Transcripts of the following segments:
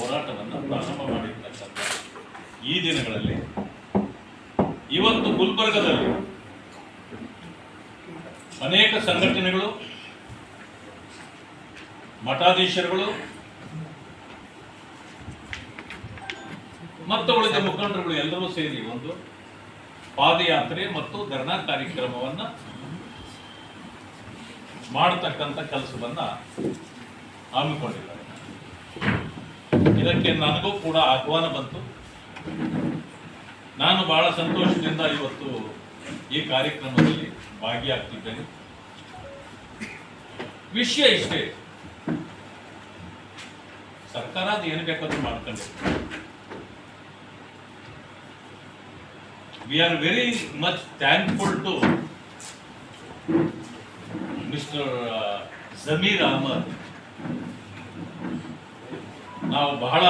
ಹೋರಾಟವನ್ನು ಪ್ರಾರಂಭ ಮಾಡಿರ್ತಕ್ಕಂಥ ಈ ದಿನಗಳಲ್ಲಿ ಇವತ್ತು ಗುಲ್ಬರ್ಗದಲ್ಲಿ ಅನೇಕ ಸಂಘಟನೆಗಳು, ಮಠಾಧೀಶರುಗಳು ಮತ್ತು ಉಳಿದ ಮುಖಂಡರುಗಳು ಎಲ್ಲರೂ ಸೇರಿ ಒಂದು ಪಾದಯಾತ್ರೆ ಮತ್ತು ಧರಣಾ ಕಾರ್ಯಕ್ರಮವನ್ನ ಮಾಡತಕ್ಕಂಥ ಕೆಲಸವನ್ನ ಹಮ್ಮಿಕೊಂಡಿದ್ದಾರೆ. ಇದಕ್ಕೆ ನನಗೂ ಕೂಡ ಆಹ್ವಾನ ಬಂತು. ನಾನು ಬಹಳ ಸಂತೋಷದಿಂದ ಇವತ್ತು ಈ ಕಾರ್ಯಕ್ರಮದಲ್ಲಿ ಭಾಗಿಯಾಗ್ತಿದ್ದೇನೆ. ವಿಷಯ ಇಷ್ಟೇ, ಸರ್ಕಾರ ಅದು ಏನು ಬೇಕಾದ್ರೂ ಮಾಡ್ಕೊಂಡಿದೆ. We are very much thankful to mister Zameer Ahmed. ನಾವು ಬಹಳ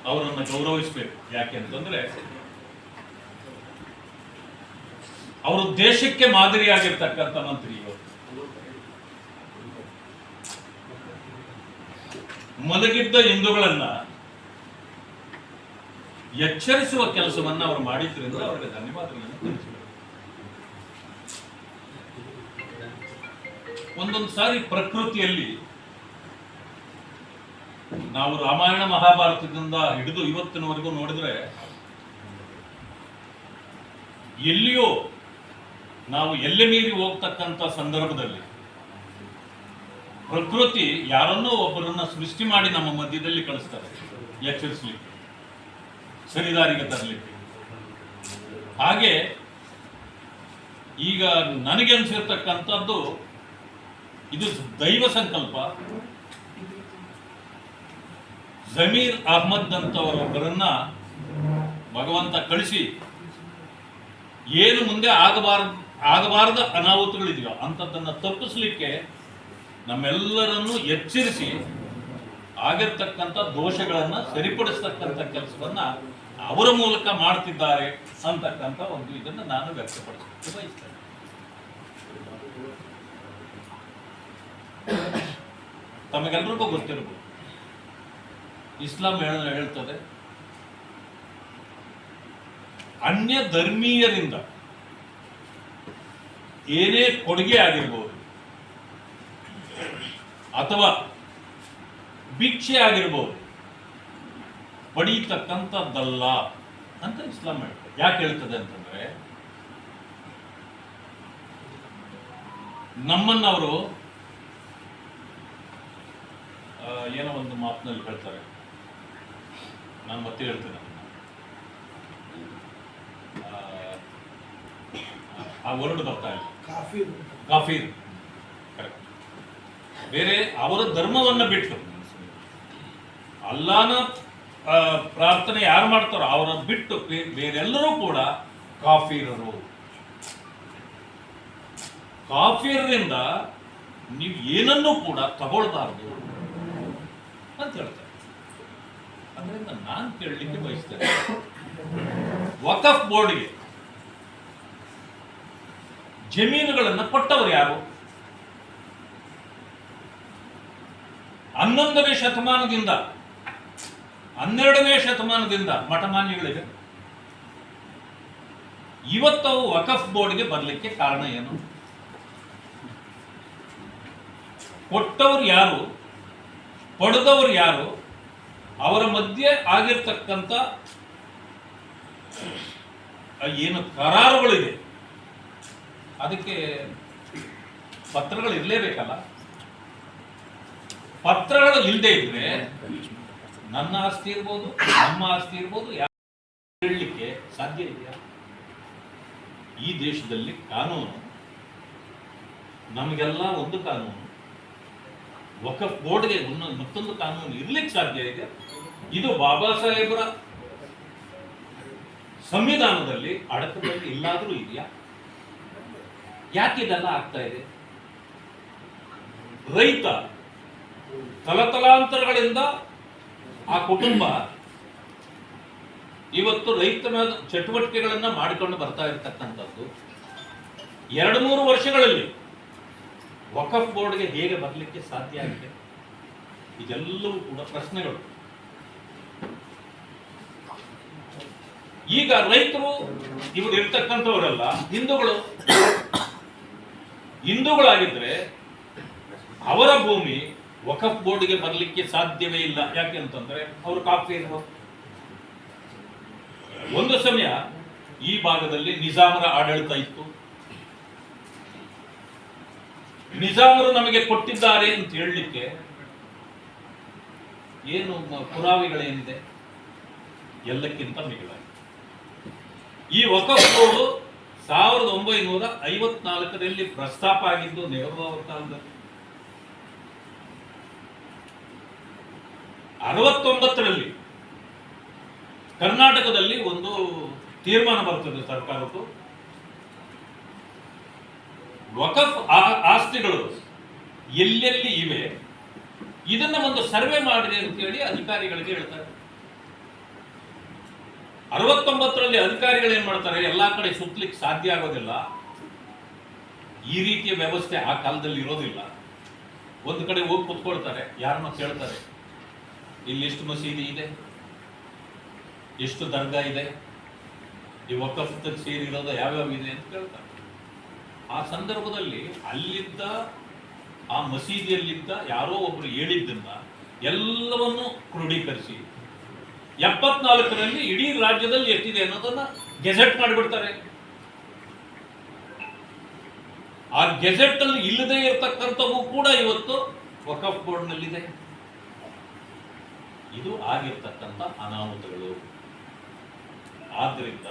ಅವರನ್ನು ಗೌರವಿಸಬೇಕು. ಯಾಕೆ ಅಂತಂದ್ರೆ ಅವರು ದೇಶಕ್ಕೆ ಮಾದರಿಯಾಗಿರ್ತಕ್ಕಂಥ ಮಂತ್ರಿ. ಇವತ್ತು ಮಲಗಿದ್ದ ಹಿಂದೂಗಳನ್ನ ಎಚ್ಚರಿಸುವ ಕೆಲಸವನ್ನ ಅವರು ಮಾಡಿದ್ರಿಂದ ಅವರಿಗೆ ಧನ್ಯವಾದಗಳನ್ನು ತಿಳಿಸಬೇಕು. ಒಂದೊಂದು ಸಾರಿ ಪ್ರಕೃತಿಯಲ್ಲಿ ನಾವು ರಾಮಾಯಣ ಮಹಾಭಾರತದಿಂದ ಹಿಡಿದು ಇವತ್ತಿನವರೆಗೂ ನೋಡಿದ್ರೆ ಎಲ್ಲಿಯೋ ನಾವು ಎಲ್ಲೆ ಮೀರಿ ಹೋಗ್ತಕ್ಕಂಥ ಸಂದರ್ಭದಲ್ಲಿ ಪ್ರಕೃತಿ ಯಾರನ್ನೋ ಒಬ್ಬರನ್ನ ಸೃಷ್ಟಿ ಮಾಡಿ ನಮ್ಮ ಮಧ್ಯದಲ್ಲಿ ಕಳಿಸ್ತಾರೆ, ಎಚ್ಚರಿಸಲಿಕ್ಕೆ, ಸರಿದಾರಿಗೆ ತರಲಿಕ್ಕೆ. ಹಾಗೆ ಈಗ ನನಗೆ ಅನಿಸಿರ್ತಕ್ಕಂಥದ್ದು ಇದು ದೈವ ಸಂಕಲ್ಪ. ಜಮೀರ್ ಅಹ್ಮದ್ ಅಂತವರೊಬ್ಬರನ್ನ ಭಗವಂತ ಕಳಿಸಿ ಏನು ಮುಂದೆ ಆಗಬಾರದ ಅನಾಹುತಗಳಿದೆಯೋ ಅಂಥದ್ದನ್ನು ತಪ್ಪಿಸ್ಲಿಕ್ಕೆ ನಮ್ಮೆಲ್ಲರನ್ನು ಎಚ್ಚರಿಸಿ ಆಗಿರ್ತಕ್ಕಂಥ ದೋಷಗಳನ್ನ ಸರಿಪಡಿಸ್ತಕ್ಕಂಥ ಕೆಲಸವನ್ನ ಅವರ ಮೂಲಕ ಮಾಡ್ತಿದ್ದಾರೆ ಅಂತಕ್ಕಂಥ ಒಂದು ಇದನ್ನು ನಾನು ವ್ಯಕ್ತಪಡಿಸಲಿಕ್ಕೆ ಬಯಸ್ತೇನೆ. ತಮಗೆಲ್ಲರಿಗೂ ಗೊತ್ತಿರಬಹುದು, ಇಸ್ಲಾಂ ಹೇಳ್ತದೆ ಅನ್ಯ ಧರ್ಮೀಯರಿಂದ ಏನೇ ಕೊಡುಗೆ ಆಗಿರ್ಬೋದು ಅಥವಾ ಭಿಕ್ಷೆ ಆಗಿರ್ಬೋದು ಪಡೀತಕ್ಕಂಥದ್ದಲ್ಲ ಅಂತ ಇಸ್ಲಾಂ ಹೇಳ್ತದೆ. ಯಾಕೆ ಹೇಳ್ತದೆ ಅಂತಂದ್ರೆ ನಮ್ಮನ್ನವರು ಏನೋ ಒಂದು ಮಾತಿನಲ್ಲಿ ಹೇಳ್ತಾರೆ, ನಾನು ಮತ್ತೆ ಹೇಳ್ತೇನೆ, ಆ ವರ್ಡ್ ಬರ್ತಾ ಇಲ್ಲ, ಕಾಫೀರ್. ಕರೆಕ್ಟ್. ಬೇರೆ ಅವರ ಧರ್ಮವನ್ನ ಬಿಟ್ಟು ಅಲ್ಲಾನ ಪ್ರಾರ್ಥನೆ ಯಾರು ಮಾಡ್ತಾರೋ ಅವರ ಬಿಟ್ಟು ಬೇರೆಲ್ಲರೂ ಕೂಡ ಕಾಫೀರರು. ಕಾಫೀರರಿಂದ ನೀವು ಏನನ್ನೂ ಕೂಡ ತಗೊಳ್ಬಾರ್ದು ಅಂತ ಹೇಳ್ತಾರೆ. ಅದರಿಂದ ನಾನು ಕೇಳಲಿಕ್ಕೆ ಬಯಸ್ತೇನೆ, ವಕಫ್ ಬೋರ್ಡ್ಗೆ ಜಮೀನುಗಳನ್ನು ಕೊಟ್ಟವರು ಯಾರು? 11ನೇ ಶತಮಾನದಿಂದ 12ನೇ ಶತಮಾನದಿಂದ ಮಠಮಾನ್ಯಗಳಿವೆ. ಇವತ್ತವು ವಕಫ್ ಬೋರ್ಡ್ಗೆ ಬರಲಿಕ್ಕೆ ಕಾರಣ ಏನು? ಕೊಟ್ಟವರು ಯಾರು, ಪಡೆದವರು ಯಾರು, ಅವರ ಮಧ್ಯೆ ಆಗಿರ್ತಕ್ಕಂಥ ಏನು ಕರಾರುಗಳಿದೆ ಅದಕ್ಕೆ ಪತ್ರಗಳು ಇರಲೇಬೇಕಲ್ಲ. ಪತ್ರಗಳು ಇಲ್ಲದೆ ಇದ್ರೆ ನನ್ನ ಆಸ್ತಿ ಇರ್ಬೋದು, ನಮ್ಮ ಆಸ್ತಿ ಇರ್ಬೋದು, ಹೇಳಲಿಕ್ಕೆ ಸಾಧ್ಯ ಇದೆಯಾ? ಈ ದೇಶದಲ್ಲಿ ಕಾನೂನು, ನಮಗೆಲ್ಲ ಒಂದು ಕಾನೂನು, ವಕಫ್ ಬೋರ್ಡ್ಗೆ ಮತ್ತೊಂದು ಕಾನೂನು ಇರ್ಲಿಕ್ಕೆ ಸಾಧ್ಯ ಇದೆ? ಇದು ಬಾಬಾ ಸಾಹೇಬರ ಸಂವಿಧಾನದಲ್ಲಿ ಅಡಕದಲ್ಲಿ ಇಲ್ಲಾದ್ರೂ ಇದೆಯಾ? ಯಾಕೆ ಇದೆಲ್ಲ ಆಗ್ತಾ ಇದೆ? ರೈತ ತಲತಲಾಂತರಗಳಿಂದ ಆ ಕುಟುಂಬ ಇವತ್ತು ರೈತನ ಚಟುವಟಿಕೆಗಳನ್ನ ಮಾಡಿಕೊಂಡು ಬರ್ತಾ ಇರತಕ್ಕಂಥದ್ದು 2-3 ವರ್ಷಗಳಲ್ಲಿ ವಕಫ್ ಬೋರ್ಡ್ಗೆ ಹೇಗೆ ಬರಲಿಕ್ಕೆ ಸಾಧ್ಯ ಆಗಿದೆ? ಇದೆಲ್ಲವೂ ಕೂಡ ಪ್ರಶ್ನೆಗಳು. ಈಗ ರೈತರು ಇವರು ಇರ್ತಕ್ಕಂಥವರೆಲ್ಲ ಹಿಂದೂಗಳಾಗಿದ್ರೆ ಅವರ ಭೂಮಿ ವಕಫ್ ಬೋರ್ಡ್ಗೆ ಬರಲಿಕ್ಕೆ ಸಾಧ್ಯವೇ ಇಲ್ಲ. ಯಾಕೆ ಅಂತಂದ್ರೆ ಅವರು ಕಾಫಿರು. ಒಂದು ಸಮಯ ಈ ಭಾಗದಲ್ಲಿ ನಿಜಾಮರ ಆಡಳಿತ ಇತ್ತು. ನಿಜಾಮರು ನಮಗೆ ಕೊಟ್ಟಿದ್ದಾರೆ ಅಂತ ಹೇಳಲಿಕ್ಕೆ ಏನು ಪುರಾವೆಗಳೇನಿದೆ? ಎಲ್ಲಕ್ಕಿಂತ ಮಿಗಿಲಾಗಿ ಈ ವಕಫ್ ಬೋರ್ಡ್ 1954ರಲ್ಲಿ ಪ್ರಸ್ತಾಪ ಆಗಿದ್ದು ನೆಹರು ಅವರ ಕಾಲದಲ್ಲಿ. 69ರಲ್ಲಿ ಕರ್ನಾಟಕದಲ್ಲಿ ಒಂದು ತೀರ್ಮಾನ ಬರ್ತದೆ ಸರ್ಕಾರದ್ದು. ವಕಫ್ ಆಸ್ತಿಗಳು ಎಲ್ಲೆಲ್ಲಿ ಇವೆ ಇದನ್ನ ಒಂದು ಸರ್ವೆ ಮಾಡಿದೆ ಅಂತ ಹೇಳಿ ಅಧಿಕಾರಿಗಳಿಗೆ ಹೇಳ್ತಾರೆ. 69ರಲ್ಲಿ ಅಧಿಕಾರಿಗಳು ಏನ್ ಮಾಡ್ತಾರೆ, ಎಲ್ಲಾ ಕಡೆ ಸುತ್ತಲಿಕ್ಕೆ ಸಾಧ್ಯ ಆಗೋದಿಲ್ಲ. ಈ ರೀತಿಯ ವ್ಯವಸ್ಥೆ ಆ ಕಾಲದಲ್ಲಿ ಇರೋದಿಲ್ಲ. ಒಂದು ಕಡೆ ಹೋಗಿ ಕುತ್ಕೊಳ್ತಾರೆ, ಯಾರನ್ನ ಕೇಳ್ತಾರೆ, ಇಲ್ಲಿ ಎಷ್ಟು ಮಸೀದಿ ಇದೆ, ಎಷ್ಟು ದರ್ಗಾ ಇದೆ, ಈ ವಕಫ್ ಸೇರಿರೋದು ಯಾವ್ಯಾವ ಇದೆ ಅಂತ ಕೇಳ್ತಾರೆ. ಆ ಸಂದರ್ಭದಲ್ಲಿ ಅಲ್ಲಿದ್ದ ಆ ಮಸೀದಿಯಲ್ಲಿದ್ದ ಯಾರೋ ಒಬ್ರು ಹೇಳಿದ್ದನ್ನ ಎಲ್ಲವನ್ನು ಕ್ರೋಢೀಕರಿಸಿ 74ರಲ್ಲಿ ಇಡೀ ರಾಜ್ಯದಲ್ಲಿ ಎಷ್ಟಿದೆ ಅನ್ನೋದನ್ನ ಗೆಜೆಟ್ ಮಾಡಿಬಿಡ್ತಾರೆ. ಆ ಗೆಜೆಟ್ ಅಲ್ಲಿ ಇಲ್ಲದೆ ಇರತಕ್ಕಂಥವು ಕೂಡ ಇವತ್ತು ವಕಫ್ ಬೋರ್ಡ್ ನಲ್ಲಿದೆ. ಇದು ಆಗಿರ್ತಕ್ಕಂಥ ಅನಾಹುತಗಳು. ಆದ್ರಿಂದ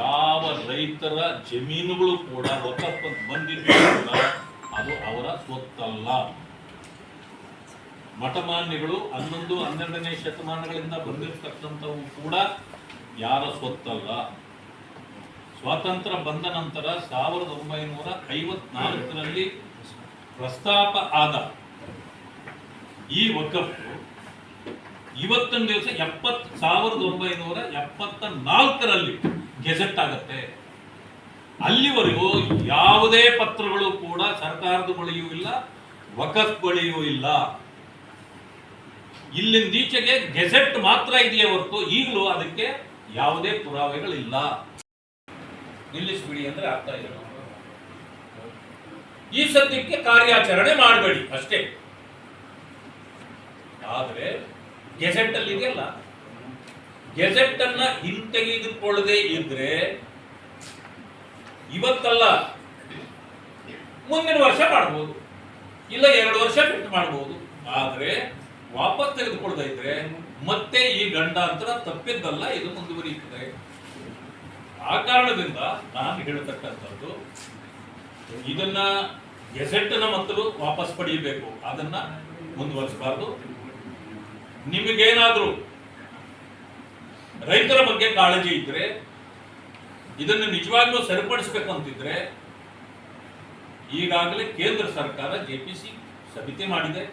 ಯಾವ ರೈತರ ಜಮೀನುಗಳು ಕೂಡ ವಕಫ್ ಬಂದಿದ್ದು ಅದು ಅವರ ಸ್ವತ್ತಲ್ಲ. ಮಠಮಾನ್ಯಗಳು 11, 12ನೇ ಶತಮಾನಗಳಿಂದ ಬಂದಿರತಕ್ಕಂಥವು ಕೂಡ ಯಾರ ಸ್ವತ್ತಲ್ಲ. ಸ್ವಾತಂತ್ರ್ಯ ಬಂದ ನಂತರ 1954ರಲ್ಲಿ ಪ್ರಸ್ತಾಪ ಆದ ಈ ವಕಫ್ ಇವತ್ತಿನ ದಿವಸ 1974ರಲ್ಲಿ ಗೆಜೆಟ್ ಆಗುತ್ತೆ. ಅಲ್ಲಿವರೆಗೂ ಯಾವುದೇ ಪತ್ರಗಳು ಕೂಡ ಸರ್ಕಾರದ ಬಳಿಯೂ ಇಲ್ಲ, ವಕಫ್ ಬಳಿಯೂ ಇಲ್ಲ. ಇಲ್ಲಿಂದೀಚೆಗೆ ಗೆಜೆಟ್ ಮಾತ್ರ ಇದೆಯೇ ಹೊರತು ಈಗಲೂ ಅದಕ್ಕೆ ಯಾವುದೇ ಪುರಾವೆಗಳಿಲ್ಲ. ನಿಲ್ಲಿಸ್ಬಿಡಿ ಅಂದ್ರೆ ಅರ್ಥ ಇಲ್ಲ. ಈ ಸದ್ಯಕ್ಕೆ ಕಾರ್ಯಾಚರಣೆ ಮಾಡಬೇಡಿ ಅಷ್ಟೇ. ಆದ್ರೆ ಗೆಜೆಟ್ ಅಲ್ಲಿ ಇದೆಯಲ್ಲ, ಗೆಜೆಟ್ ಅನ್ನ ಹಿಂತೆಗೆದುಕೊಳ್ಳದೆ ಇದ್ರೆ ಇವತ್ತಲ್ಲ ಮುಂದಿನ ವರ್ಷ ಮಾಡಬಹುದು, ಇಲ್ಲ 2 ವರ್ಷ ಬಿಟ್ಟು ಮಾಡಬಹುದು. ಆದ್ರೆ ವಾಪಸ್ ತೆಗೆದುಕೊಳ್ಳದೆ ಇದ್ರೆ ಮತ್ತೆ ಈ ಗಂಡಾಂತರ ತಪ್ಪಿದ್ದಲ್ಲ, ಇದು ಮುಂದುವರಿಯುತ್ತದೆ. ಆ ಕಾರಣದಿಂದ ನಾನು ಹೇಳತಕ್ಕಂಥದ್ದು, ಇದನ್ನ ಗೆಜೆಟ್ ನ ಮೊದಲು ವಾಪಸ್ ಪಡೆಯಬೇಕು, ಅದನ್ನ ಮುಂದುವರಿಸಬಾರದು. ನಿಮಗೇನಾದ್ರೂ ರೈತರ ಬಗ್ಗೆ ಕಾಳಜಿ ಇದ್ರೆ, ಇದನ್ನು ನಿಜವಾಗ್ಲೂ ಸರಿಪಡಿಸಬೇಕು ಅಂತಿದ್ರೆ, ಈಗಾಗಲೇ ಕೇಂದ್ರ ಸರ್ಕಾರ ಜೆಪಿಸಿ ಸಮಿತಿ ಮಾಡಿದೆ.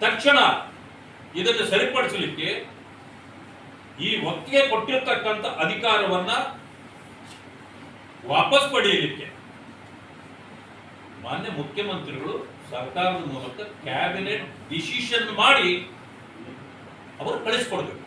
ತಕ್ಷಣ ಇದನ್ನು ಸರಿಪಡಿಸಲಿಕ್ಕೆ ಈ ಒತ್ತಿಗೆ ಕೊಟ್ಟಿರ್ತಕ್ಕಂಥ ಅಧಿಕಾರವನ್ನ ವಾಪಸ್ ಪಡೆಯಲಿಕ್ಕೆ ಮಾನ್ಯ ಮುಖ್ಯಮಂತ್ರಿಗಳು ಸರ್ಕಾರದ ಮೂಲಕ ಕ್ಯಾಬಿನೆಟ್ ಡಿಸಿಷನ್ ಮಾಡಿ ಅವರು ಕಳಿಸ್ಕೊಡ್ಬೇಕು.